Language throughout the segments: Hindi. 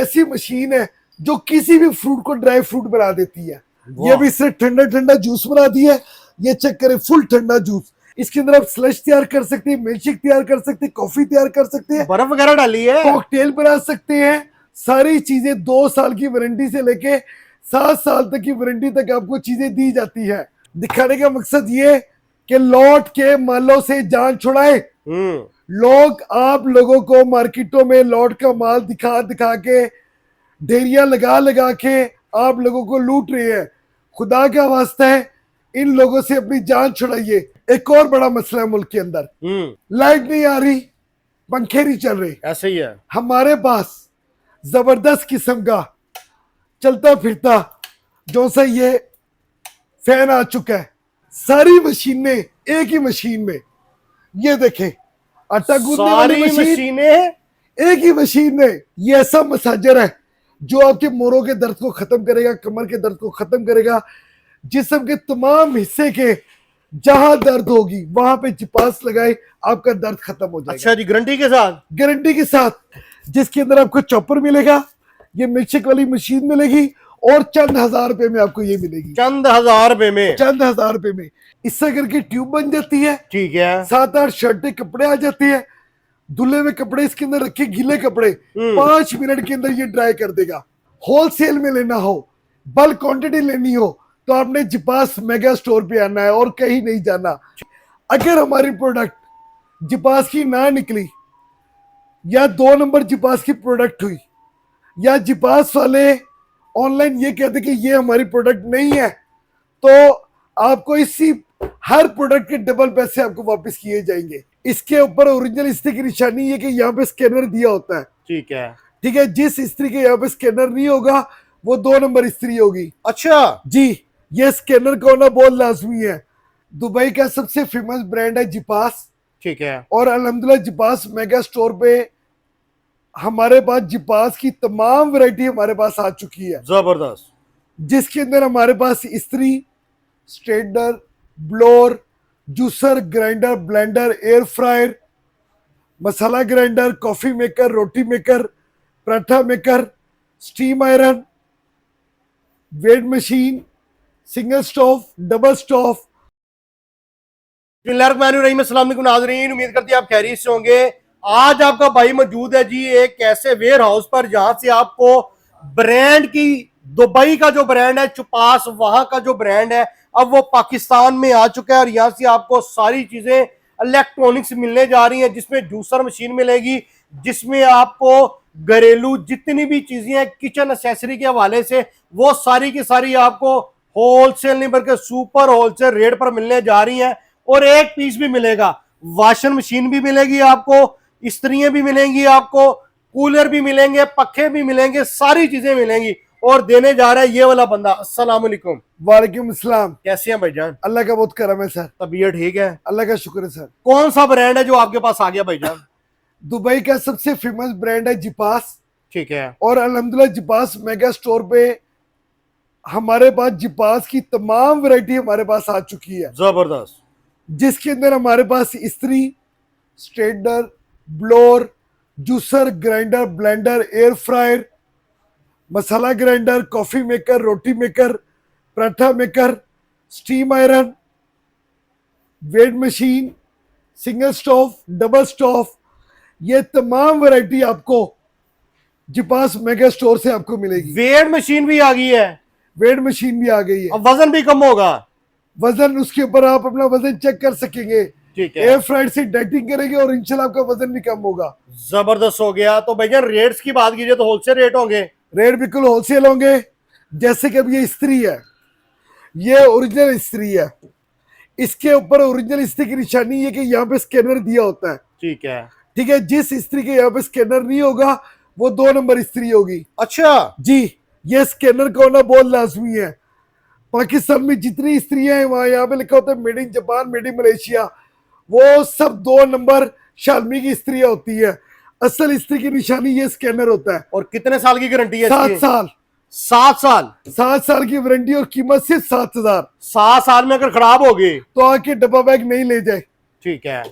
ऐसी मशीन है जो किसी भी फ्रूट को ड्राई फ्रूट बना देती है। ये भी इससे ठंडा ठंडा जूस बना दिया है। ये चेक करें, फुल ठंडा जूस। इसके अंदर आप स्लश तैयार कर सकते हैं, मिल्क शेक तैयार कर सकते हैं, कॉफी तैयार कर सकते हैं, बर्फ वगैरह डाली है, कॉकटेल बना सकते हैं। सारी चीजें 2 साल की वारंटी से लेके 7 साल तक की वारंटी तक आपको चीजें दी जाती है। दिखाने का मकसद ये कि लौट के मालों से जान छुड़ाए। लोग आप लोगों को मार्केटों में लौट का माल दिखा दिखा के, ढेरियां लगा लगा के आप लोगों को लूट रहे हैं। खुदा का वास्ता है, इन लोगों से अपनी जान छुड़ाइए। एक और बड़ा मसला है मुल्क के अंदर, लाइट नहीं आ रही, पंखे नहीं चल रहे। ऐसे ही है। हमारे पास जबरदस्त किस्म का चलता फिरता जो सा ये फैन आ चुका है। सारी मशीनें एक ही मशीन में, ये देखें, आटा गूंदने वाली मशीनें एक ही मशीन में। ये ऐसा मसाजर है जो आपके मोरों के दर्द को खत्म करेगा, कमर के दर्द को खत्म करेगा, जिस्म के तमाम हिस्से के जहां दर्द होगी वहां पे चिपास लगाए, आपका दर्द खत्म हो जाएगा। अच्छा जी, गारंटी के साथ? गारंटी के साथ, जिसके अंदर आपको चॉपर मिलेगा, ये मिल्कशेक वाली मशीन मिलेगी और चंद हजार रुपए में आपको ये मिलेगी। चंद हजार रुपए में? चंद हजार रुपए में। इससे करके ट्यूब बन जाती है, ठीक है। 7-8 शर्टें कपड़े आ जाते हैं। धुले हुए कपड़े इसके अंदर रखे, गीले कपड़े 5 मिनट के अंदर ये ड्राई कर देगा। होलसेल में लेना हो, बल्क क्वांटिटी लेनी हो, तो आपने जिपास मेगा स्टोर पे आना है और कहीं नहीं जाना। अगर हमारी प्रोडक्ट जिपास की ना निकली, या 2 नंबर जिपास की प्रोडक्ट हुई, या जिपास वाले ऑनलाइन ये कहते कि ये हमारी प्रोडक्ट नहीं है, तो आपको इसी हर प्रोडक्ट के डबल पैसे आपको वापस किए जाएंगे। इसके ऊपर ओरिजिनल इस्त्री की निशानी है कि यहाँ पे स्कैनर दिया होता है। ठीक है, ठीक है। जिस इस्त्री के यहाँ पे स्कैनर नहीं होगा वो 2 नंबर इस्त्री होगी। अच्छा जी, ये स्कैनर का होना बहुत लाजमी है। दुबई का सबसे फेमस ब्रांड है जिपास। ठीक है। और अल्हम्दुलिल्लाह जिपास मेगा स्टोर पे हमारे पास जिपास की तमाम वैरायटी हमारे पास आ चुकी है, जबरदस्त, जिसके अंदर हमारे पास इस्त्री, straightener, blower, juicer, grinder, blender, air fryer, masala grinder, coffee maker, रोटी maker, paratha maker, steam iron, weight machine, single stove, double stove. नाज़रीन, उम्मीद करती है आप खैरियत से होंगे। आज आपका भाई मौजूद है जी एक ऐसे वेयर हाउस पर जहां से आपको ब्रांड की, दुबई का जो ब्रांड है चुपास, वहां का जो ब्रांड है अब वो पाकिस्तान में आ चुका है और यहाँ से आपको सारी चीजें इलेक्ट्रॉनिक्स मिलने जा रही हैं, जिसमें जूसर मशीन मिलेगी, जिसमें आपको घरेलू जितनी भी चीजें हैं किचन एक्सेसरी के हवाले से वो सारी की सारी आपको होलसेल नहीं बल्कि सुपर होलसेल रेट पर मिलने जा रही हैं। और एक पीस भी मिलेगा, वॉशिंग मशीन भी मिलेगी आपको, इस्त्रियां भी मिलेंगी आपको, कूलर भी मिलेंगे, पखे भी मिलेंगे, सारी चीजें मिलेंगी। और देने जा रहा है ये वाला बंदा। अस्सलाम वालेकुम। वालेकुम अस्सलाम। कैसे हैं भाईजान? अल्लाह का बहुत करम है सर। तबीयत ठीक है? अल्लाह का शुक्र है सर। कौन सा ब्रांड है जो आपके पास आ गया भाईजान? दुबई का सबसे फेमस ब्रांड है जिपास। ठीक है। और अल्हम्दुलिल्लाह जिपास मेगा स्टोर पे हमारे पास जिपास की तमाम वैरायटी हमारे पास आ चुकी है, जबरदस्त, जिसके अंदर हमारे पास इस्त्री, straightener, blower, juicer, grinder, blender, air fryer, masala grinder, coffee maker, रोटी maker, paratha maker, steam iron, weight machine, single stove, double stove, ये तमाम वैरायटी आपको जिपास मेगा स्टोर से आपको मिलेगी। वेट मशीन भी आ गई है? वेट मशीन भी आ गई है। अब वजन भी कम होगा? वजन उसके ऊपर आप अपना वजन चेक कर सकेंगे। ठीक है। एयर फ्रायर से डाइटिंग करेंगे और इंशाल्लाह आपका वजन भी कम होगा। जबरदस्त हो गया। तो भैया रेट्स की बात कीजिए तो होलसेल रेट होंगे? रेट बिल्कुल होलसेल होंगे। जैसे कि अब ये इस्त्री है, ये ओरिजिनल इस्त्री है, इसके ऊपर ओरिजिनल इस्त्री की निशानी है कि यहाँ पे स्कैनर दिया होता है। ठीक है। ठीक है। जिस इस्त्री के यहाँ पे स्कैनर नहीं होगा वो 2 नंबर इस्त्री होगी। अच्छा जी, ये स्कैनर का होना बहुत लाजमी है। पाकिस्तान में जितनी इस्त्रियां हैं वहां यहाँ पे लिखा होता है made in Japan, made in Malaysia, वो सब 2 नंबर शालमी की इस्त्रियां होती है। असल इस्त्री की निशानी ये स्कैनर होता है। और कितने साल की गारंटी है? 7 साल। 7 साल? 7 साल की वारंटी और कीमत सिर्फ 7,000। 7 साल में अगर खराब हो गई तो आके डब्बा बैग नहीं ले जाए। ठीक है।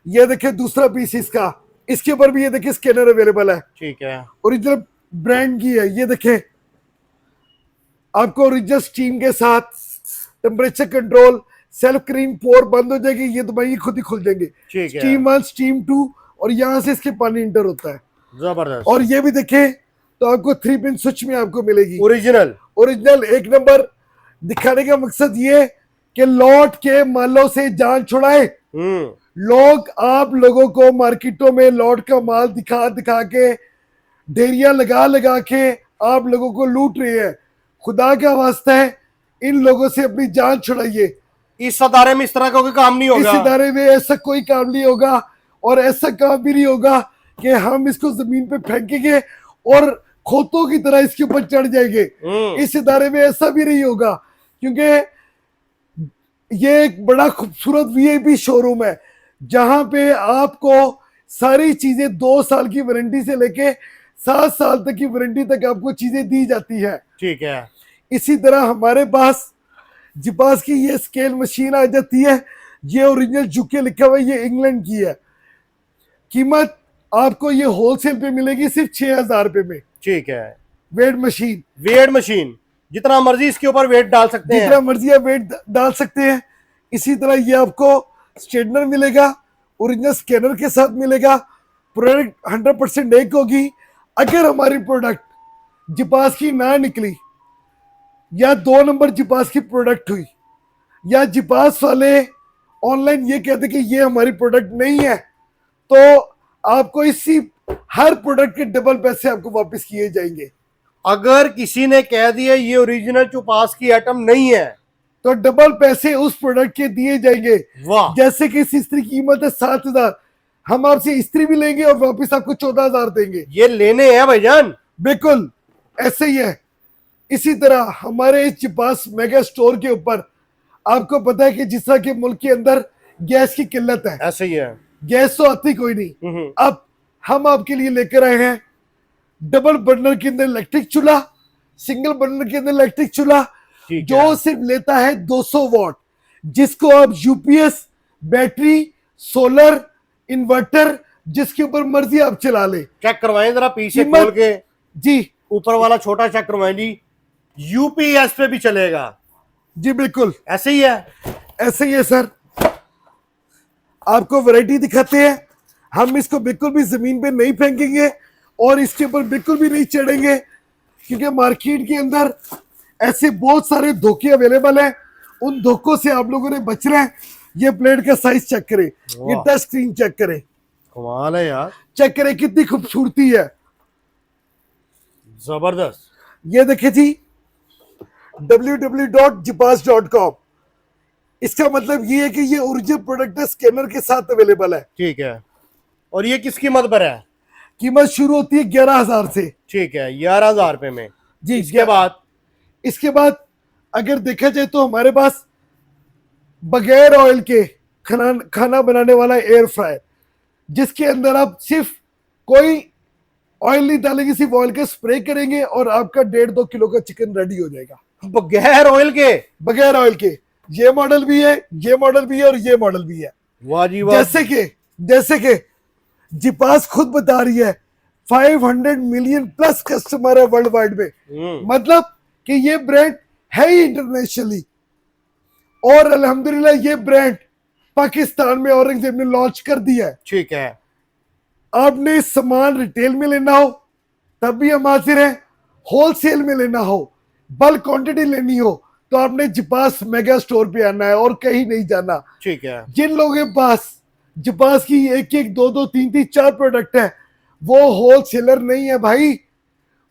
ये देखिए दूसरा पीस इसका, इसके ऊपर भी ये देखिए स्कैनर अवेलेबल है। ठीक है। ओरिजिनल ब्रांड की है। ये देखें, आपको ओरिजिनल स्टीम के साथ टेम्परेचर कंट्रोल, सेल्फ क्लीन, पोर बंद हो जाएगी, ये दबाइए खुद ही खुल जाएंगे। ठीक है। स्टीम 1, स्टीम 2, और यहाँ से इसके पानी इंटर होता है। जबरदस्त। और ये भी देखें तो आपको 3 पिन स्विच में आपको मिलेगी ओरिजिनल ओरिजिनल 1 नंबर। दिखाने का मकसद ये कि लौट के मालों से जान छुड़ाए। लोग, आप लोगों को मार्केटों में लौट का माल दिखा दिखा के, ढेरियां लगा लगा के आप लोगों को लूट रहे हैं। खुदा का वास्ता है, इन लोगों से अपनी जान छुड़ाइए। इस अदारे में इस तरह का कोई काम नहीं होगा। इस इदारे में ऐसा कोई काम नहीं होगा, और ऐसा काम भी नहीं होगा कि हम इसको जमीन पे फेंकेंगे और खोतों की तरह इसके ऊपर चढ़ जाएंगे। इस इदारे में ऐसा भी नहीं होगा, क्योंकि ये एक बड़ा खूबसूरत वीआईपी शोरूम है जहां पे आपको सारी चीजें 2 साल की वारंटी से लेके 7 साल तक की वारंटी तक आपको चीजें दी जाती है। ठीक है। इसी तरह हमारे पास जिपास की ये स्केल मशीन आ जाती है। ये ओरिजिनल जुके लिखा हुआ है, ये इंग्लैंड की है। कीमत आपको ये होलसेल पे मिलेगी सिर्फ 6,000 रुपए में। ठीक है। वेट मशीन, वेट मशीन, जितना मर्जी इसके ऊपर वेट डाल सकते हैं, जितना मर्जी आप वेट डाल सकते हैं। इसी तरह ये आपको स्ट्रेटनर मिलेगा, ओरिजिनल स्कैनर के साथ मिलेगा। प्रोडक्ट 100% एक होगी। अगर हमारी प्रोडक्ट जिपास की ना निकली, या 2 नंबर जिपास की प्रोडक्ट हुई, या जिपास वाले ऑनलाइन ये कहते कि ये हमारी प्रोडक्ट नहीं है, तो आपको इसी हर प्रोडक्ट के डबल पैसे आपको वापस किए जाएंगे। अगर किसी ने कह दिया ये ओरिजिनल चुपास की आइटम नहीं है, तो डबल पैसे उस प्रोडक्ट के दिए जाएंगे। वाह। जैसे कि इस इस्त्री की कीमत है 7,000, हम आपसे इस्त्री भी लेंगे और वापस आपको 14,000 देंगे। ये लेने हैं भाईजान। बिल्कुल ऐसे ही है। इसी तरह हमारे इस जिपास मेगा स्टोर के ऊपर आपको पता है कि जिस तरह के मुल्क के अंदर गैस की किल्लत है, ऐसे ही है। गैस तो आती कोई नहीं। अब हम आपके लिए लेकर आए हैं डबल बर्नर के अंदर इलेक्ट्रिक चूल्हा, सिंगल बर्नर के अंदर इलेक्ट्रिक चूल्हा, ठीक जो है। सिर्फ लेता है 200 वॉट, जिसको आप यूपीएस, बैटरी, सोलर, इन्वर्टर, जिसके ऊपर मर्जी आप चला ले। चेक करवाएं जरा पीछे कीमत- खोल के, जी ऊपर वाला छोटा चेक करवाएं जी। यूपीएस पे भी चलेगा। जी बिल्कुल ऐसे ही है। ऐसे ही है सर। आपको वैरायटी दिखाते हैं। हम इसको बिल्कुल भी जमीन पे नहीं फेंकेंगे और इसके ऊपर बिल्कुल भी नहीं चढ़ेंगे, क्योंकि मार्केट के अंदर ऐसे बहुत सारे धोखे अवेलेबल हैं। उन धोखों से आप लोगों ने बचना है। ये प्लेट का साइज चेक करें, ये टच स्क्रीन चेक करें, कमाल है यार, चेक करें कितनी खूबसूरती है। जबरदस्त। ये देखिए जी, www.jipas.com। इसका मतलब ये है कि ये ओरिजिनल प्रोडक्ट है, स्कैनर के साथ अवेलेबल है। ठीक है। और ये किस कीमत पर है? कीमत शुरू होती है 11,000 से। ठीक है, 11,000 रुपए में जी। इसके बाद अगर देखा जाए तो हमारे पास बगैर ऑयल के खाना बनाने वाला एयर फ्रायर, जिसके अंदर आप सिर्फ कोई ऑयल नहीं डालेंगे, सिर्फ ऑयल के स्प्रे करेंगे और आपका 1.5-2 किलो का चिकन रेडी हो जाएगा बगैर ऑयल के। बगैर ऑयल के। ये मॉडल भी है, ये मॉडल भी है, और ये मॉडल भी है। वाह जी वाह। जैसे कि जिपास खुद बता रही है 500 मिलियन प्लस कस्टमर है वर्ल्ड वाइड में। मतलब कि ये ब्रांड है ही इंटरनेशनली। और अल्हम्दुलिल्लाह ये ब्रांड पाकिस्तान में औरंगजेब ने लॉन्च कर दिया है। ठीक है। आपने सामान रिटेल में लेना हो तब भी हम हाजिर हैं, होलसेल में लेना हो, बल्क क्वांटिटी लेनी हो, तो आपने जिपास मेगा स्टोर पे आना है और कहीं नहीं जाना। ठीक है। जिन लोगों के पास जिपास की 1-1, 2-2, 3-3, 4 प्रोडक्ट है, वो होलसेलर नहीं है भाई।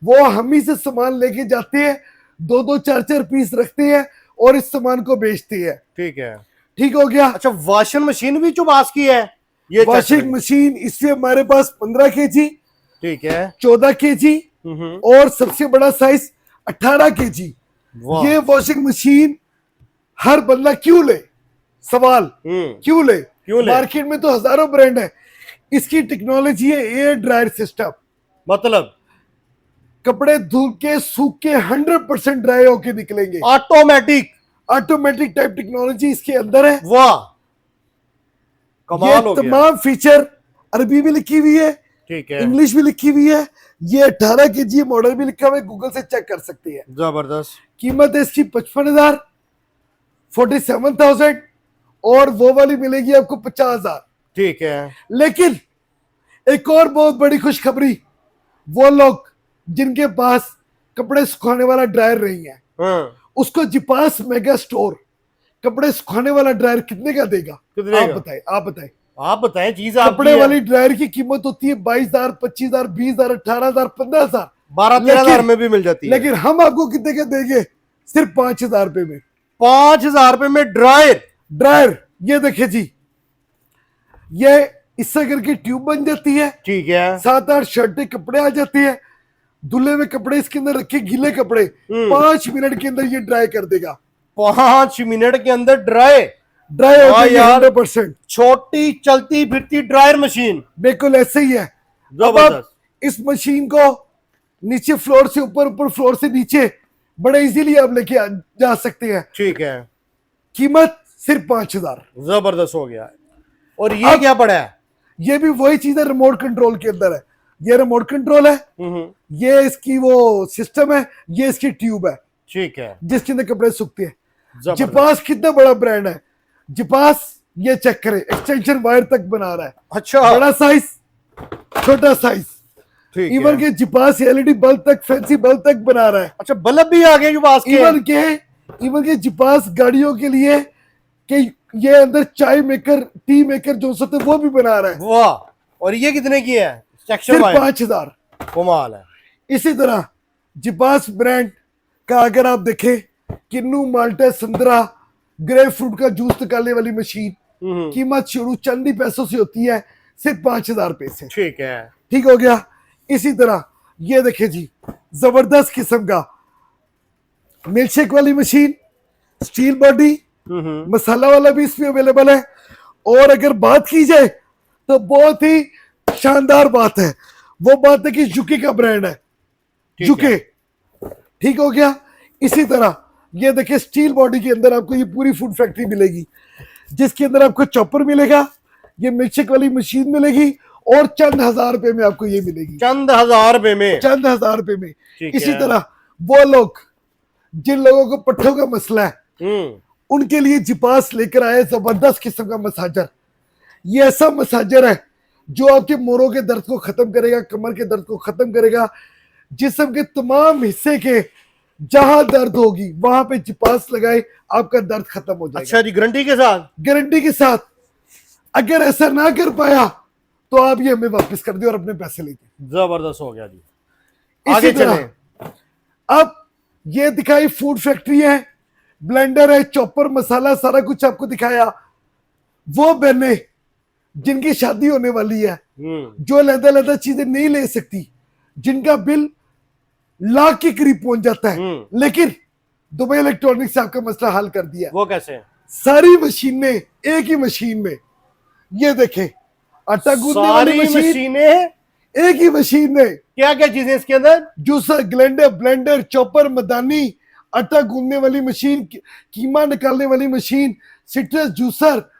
वो हम ही से सामान लेके जाते हैं, 2-2, 4-4 पीस रखते हैं और इस सामान को बेचते हैं। ठीक है। ठीक हो गया। अच्छा, वॉशिंग मशीन भी चुबास की है? ये वॉशिंग मशीन इसमें हमारे पास 15 केजी, ठीक है, 14 केजी और सबसे बड़ा साइज 18 केजी। ये वॉशिंग मशीन हर बंदा क्यों ले? सवाल क्यों ले? मार्केट में तो हजारों ब्रांड है। इसकी टेक्नोलॉजी है एयर ड्रायर सिस्टम। मतलब कपड़े धुल के सूख के 100% ड्राई होके निकलेंगे। ऑटोमेटिक टाइप टेक्नोलॉजी इसके अंदर है। वाह, कमाल हो ये गया। तमाम फीचर अरबी में लिखी हुई है, ठीक है, इंग्लिश भी लिखी हुई है, ये 18 kg मॉडल भी लिखा हुआ है, गूगल से चेक कर सकते हैं। जबरदस्त। कीमत है इसकी 55,000, 47,000, और वो वाली मिलेगी आपको 50,000। ठीक है, लेकिन एक और बहुत बड़ी खुशखबरी, वो लोग जिनके पास कपड़े सुखाने वाला ड्रायर नहीं है, हाँ, उसको जिपास मेगा स्टोर कपड़े सुखाने वाला ड्रायर कितने का देगा? कितने आप का? बताएं, आप बताएं। आप बताएं, चीज आपकी कपड़े है। वाली ड्रायर की कीमत होती है 22,000, 25,000, 20,000, 18,000, 15,000, 12-13,000 में भी मिल जाती है। लेकिन हम आपको कितने का देंगे? सिर्फ 5,000 रुपए में। 5,000 रुपए में ड्रायर। ड्रायर, ये देखिए जी, ये इससे करके ट्यूब बन जाती है, ठीक है, 7-8 शर्टें कपड़े आ जाते हैं, धुले हुए कपड़े इसके अंदर रखे, गीले कपड़े 5 मिनट के अंदर ये ड्राई कर देगा। 5 मिनट के अंदर ड्राई ड्राई हो वाह जाएगी यार। 100%। छोटी चलती फिरती ड्रायर मशीन। बिल्कुल ऐसे ही है। अब जबरदस्त। आप इस मशीन को नीचे फ्लोर से ऊपर, ऊपर फ्लोर से नीचे बड़े इजीली आप लेके जा सकते हैं। ठीक है, कीमत सिर्फ 5,000। जबरदस्त हो गया। और ये अब- क्या पड़ा है? ये भी वही चीज है, रिमोट कंट्रोल के अंदर है। ये रिमोट कंट्रोल है, ये इसकी वो सिस्टम है, ये इसकी ट्यूब है ठीक है, जिसके अंदर कपड़े सूखते हैं। जबरदस्त। जिपास कितना बड़ा ब्रांड है। जिपास, ये चेक करें, एक्सटेंशन वायर तक बना रहा है, अच्छा, बड़ा साइज, छोटा साइज, ठीक इवन है। के जिपास एलईडी बल्ब तक, फैंसी बल्ब तक बना रहा है। अच्छा, बल्ब भी आ गए जो पास के। इवन के जिपास गाड़ियों के लिए कि ये अंदर चाय मेकर, टी मेकर जो होते हैं वो भी बना रहा है। वाह। और ये कितने की है? सेक्शन सिर्फ वाइज 5,000। कमाल है। इसी तरह जिपास ब्रांड का अगर आप देखें, किन्नू, माल्टा, संतरा, ग्रेप फ्रूट का जूस निकालने वाली मशीन, कीमत शुरू चंद ही पैसों से होती है, सिर्फ 5,000 रुपए से। ठीक है, ठीक हो गया। इसी तरह ये देखें जी, जबरदस्त किस्म का मिल्कशेक वाली मशीन, स्टील बॉडी, मसाला वाला भी इसमें अवेलेबल है। और अगर बात की जाए तो बहुत ही शानदार बात है, वो बात है कि जुकी का ब्रांड है, ठीक जुके। है। ठीक हो गया। इसी तरह ये देखिए, स्टील बॉडी के अंदर आपको ये पूरी फूड फैक्ट्री मिलेगी, जिसके अंदर आपको चॉपर मिलेगा, ये मिल्कशेक वाली मशीन मिलेगी, और चंद हजार रुपए में आपको ये मिलेगी। चंद हजार रुपए में, चंद हजार रुपए में। ठीक इसी है। तरह वो लोग जिन लोगों को पट्ठों का मसला है, उनके लिए जिपास लेकर आए जबरदस्त किस्म का मसाजर। ये ऐसा मसाजर है जो आपके मोरों के दर्द को खत्म करेगा, कमर के दर्द को खत्म करेगा, जिस्म के तमाम हिस्से के जहां दर्द होगी वहां पे जिपास लगाए, आपका दर्द खत्म हो जाएगा। अच्छा जी, गारंटी के साथ। गारंटी के साथ। अगर ऐसा ना कर पाया तो आप ये हमें वापस कर दे और अपने पैसे लेके। जबरदस्त हो गया जी। इसी आगे तरह चलें। अब ये दिखाई फूड फैक्ट्री है, ब्लेंडर है, चॉपर, मसाला, सारा कुछ आपको दिखाया। वो बहने जिनकी शादी होने वाली है, जो लहदा लहदा चीजें नहीं ले सकती, जिनका बिल लाख के करीब पहुंच जाता है, लेकिन दुबई इलेक्ट्रॉनिक्स से आपका मसला हल कर दिया। वो कैसे? सारी मशीनें एक ही मशीन में, ये देखें, आटा गूंदने वाली मशीन मशीनें, एक ही मशीन में, क्या क्या चीजें इसके अंदर? जूसर, ग्लेंडर, ब्लेंडर, चॉपर, मदानी, आटा गूंदने वाली मशीन, कीमा निकालने वाली machine, citrus juicer,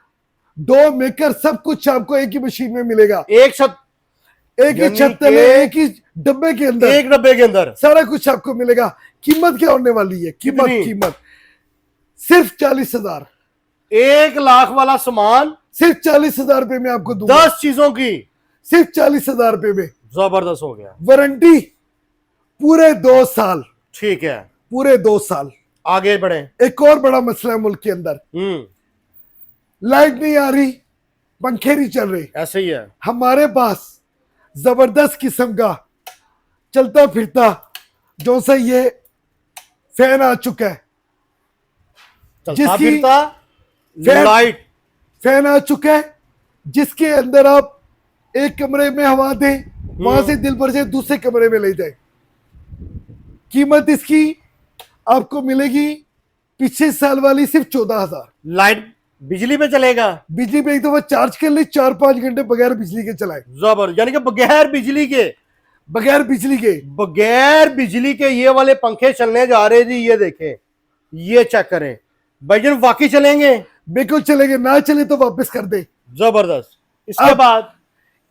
dough maker, सब कुछ आपको एक ही मशीन में मिलेगा। एक छत, एक ही यानी छत तले, कि एक ही डब्बे के अंदर एक डब्बे के अंदर सारा कुछ आपको मिलेगा। कीमत क्या होने वाली है? कीमत कितनी? कीमत सिर्फ 40,000। 1 लाख वाला सामान सिर्फ 40,000 रुपए में आपको दूंगा। 10 चीजों की। सिर्फ 40,000 रुपए में। जबरदस्त हो गया। वारंटी पूरे 2 साल। ठीक है, पूरे 2 साल। आगे बढ़े। एक और बड़ा मसला है मुल्क के अंदर, लाइट नहीं आ रही, पंखे नहीं चल रहे। ऐसे ही है। हमारे पास जबरदस्त किस्म का चलता फिरता जो सा ये फैन आ चुका है, चलता जिसकी फिरता फैन- लाइट। फैन आ चुका है, जिसके अंदर आप एक कमरे में हवा दें, वहां से दिल भर से दूसरे कमरे में ले जाए। कीमत इसकी आपको मिलेगी पिछले साल वाली सिर्फ 14,000। लाइट बिजली पे चलेगा। बिजली पे एक दफा चार्ज कर ले, 4-5 घंटे बगैर बिजली के चलाए, जबर, यानी कि बगैर बिजली के, बगैर बिजली के। बगैर बिजली के ये वाले पंखे चलने जा रहे जी। ये देखें, ये चेक करें भाईजान, वाकई चलेंगे। बिल्कुल चलेंगे, ना चले तो वापस कर दे। जबरदस्त। इसके अब- बाद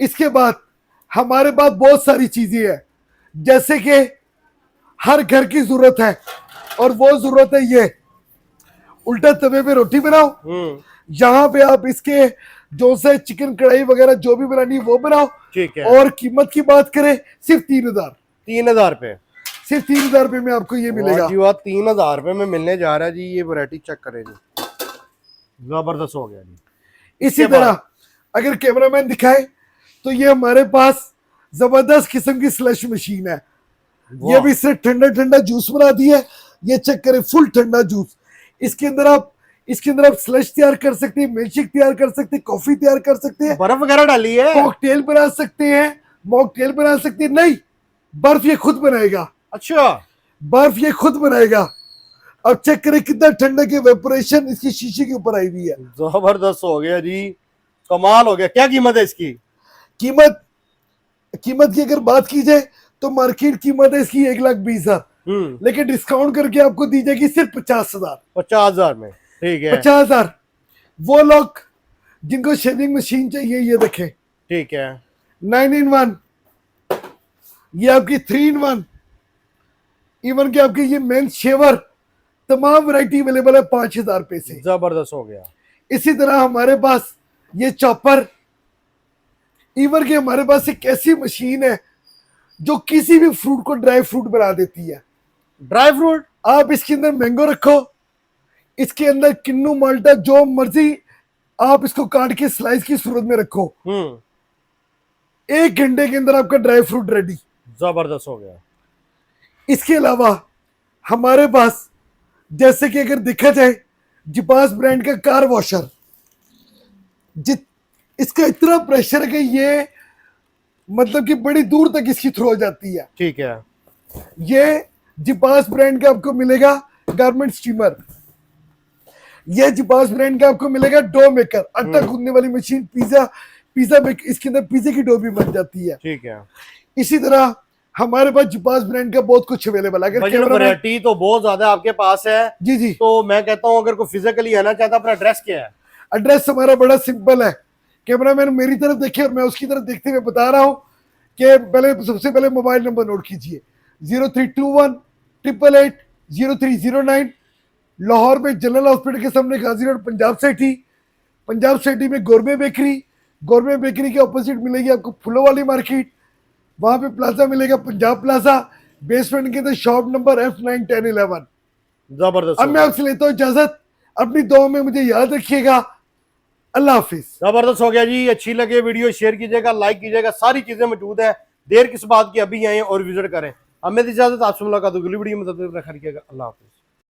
इसके बाद हमारे पास बहुत सारी चीजें हैं, जैसे कि हर घर की जरूरत है, और वो जरूरत है ये, उल्टा तवे पे रोटी बनाओ, यहाँ पे आप इसके जो से चिकन कढ़ाई वगैरह जो भी बनानी है वो बनाओ। ठीक है। और कीमत की बात करें सिर्फ 3000, 3000 रुपए, सिर्फ 3000 रुपए में आपको ये मिलेगा। जी वाह, 3000 रुपए में मिलने जा रहा है जी। ये वैरायटी चेक करें जी, जबरदस्त हो गया जी। इसी तरह अगर कैमरामैन दिखाए तो ये हमारे पास जबरदस्त किस्म की स्लश मशीन है। ये भी सिर्फ ठंडा ठंडा जूस बना दी है। ये चेक करें, फुल ठंडा जूस। इसके अंदर आप स्लश तैयार कर सकते हैं, मिल्कशेक तैयार कर सकते हैं, कॉफी तैयार कर सकते हैं, बर्फ वगैरह डाली है, कॉकटेल बना सकते हैं, मॉकटेल बना सकते हैं। नहीं, बर्फ ये खुद बनाएगा। अच्छा, बर्फ ये खुद बनाएगा। अब चेक करें कितना ठंडा की वेपोरेशन इसकी शीशे के ऊपर आई हुई है। जबरदस्त हो गया जी, कमाल हो गया। क्या कीमत है इसकी? कीमत की अगर बात की जाए तो मार्केट कीमत है इसकी 1,20,000, लेकिन डिस्काउंट करके आपको दी जाएगी सिर्फ 50,000। 50,000 में, ठीक है। 50,000। वो लोग जिनको शेविंग मशीन चाहिए, ये देखें, ठीक है, 9 in 1, ये आपकी 3 in 1, इवन के आपके ये मेन शेवर, तमाम वैरायटी अवेलेबल है 5,000 रुपए से। जबरदस्त हो गया। इसी तरह हमारे पास ये चॉपर, इवन के हमारे पास एक ऐसी मशीन है जो किसी भी फ्रूट को ड्राई फ्रूट बना देती है। ड्राई फ्रूट, आप इसके अंदर मैंगो रखो, इसके अंदर किन्नू माल्टा जो मर्जी आप इसको काट के स्लाइस की सूरत में रखो, 1 घंटे के अंदर आपका ड्राई फ्रूट रेडी। जबरदस्त हो गया। इसके अलावा हमारे पास जैसे कि अगर देखा जाए जिपास ब्रांड का कार वॉशर, इसका इतना प्रेशर है कि ये मतलब कि बड़ी दूर तक इसकी थ्रो हो जाती है। ठीक है, ये जिपास ब्रांड का आपको मिलेगा गारमेंट स्टीमर। ये जिपास ब्रांड का आपको मिलेगा डो मेकर, आटा गूंदने वाली मशीन। पिज्जा इसके अंदर पिज्जे की डो भी बन जाती है। ठीक है। इसी तरह हमारे पास जिपास ब्रांड का बहुत कुछ अवेलेबल है। अगर वैरायटी तो बहुत ज्यादा आपके पास है जी जी, तो मैं कहता हूँ अगर कोई फिजिकली आना चाहता, अपना एड्रेस क्या है? एड्रेस हमारा बड़ा सिंपल है। कैमरामैन मेरी तरफ देखे और मैं उसकी तरफ देखते हुए बता रहा हूँ कि सबसे पहले मोबाइल नंबर नोट कीजिए, 032188800309। लाहौर में जनरल हॉस्पिटल के सामने गाजी रोड, पंजाब सिटी में गौरमे बेकरी के ऑपोजिट मिलेगी आपको फूलों वाली मार्केट। वहां पे प्लाजा मिलेगा, पंजाब प्लाजा, बेसमेंट के अंदर शॉप नंबर F9 10 11। जबरदस्त। अब मैं आपसे लेता हूँ इजाजत, अपनी दुआ में मुझे याद रखिएगा। अल्लाह हाफिज। जबरदस्त हो गया जी। अच्छी लगे वीडियो शेयर कीजिएगा, लाइक कीजिएगा, सारी चीजें मौजूद है। देर किस बात की, अभी आए और विजिट करें। हमें इजाजत, आपसे मुलाकात होगी वीडियो में, तब तक रखिएगा। अल्लाह हाफिज।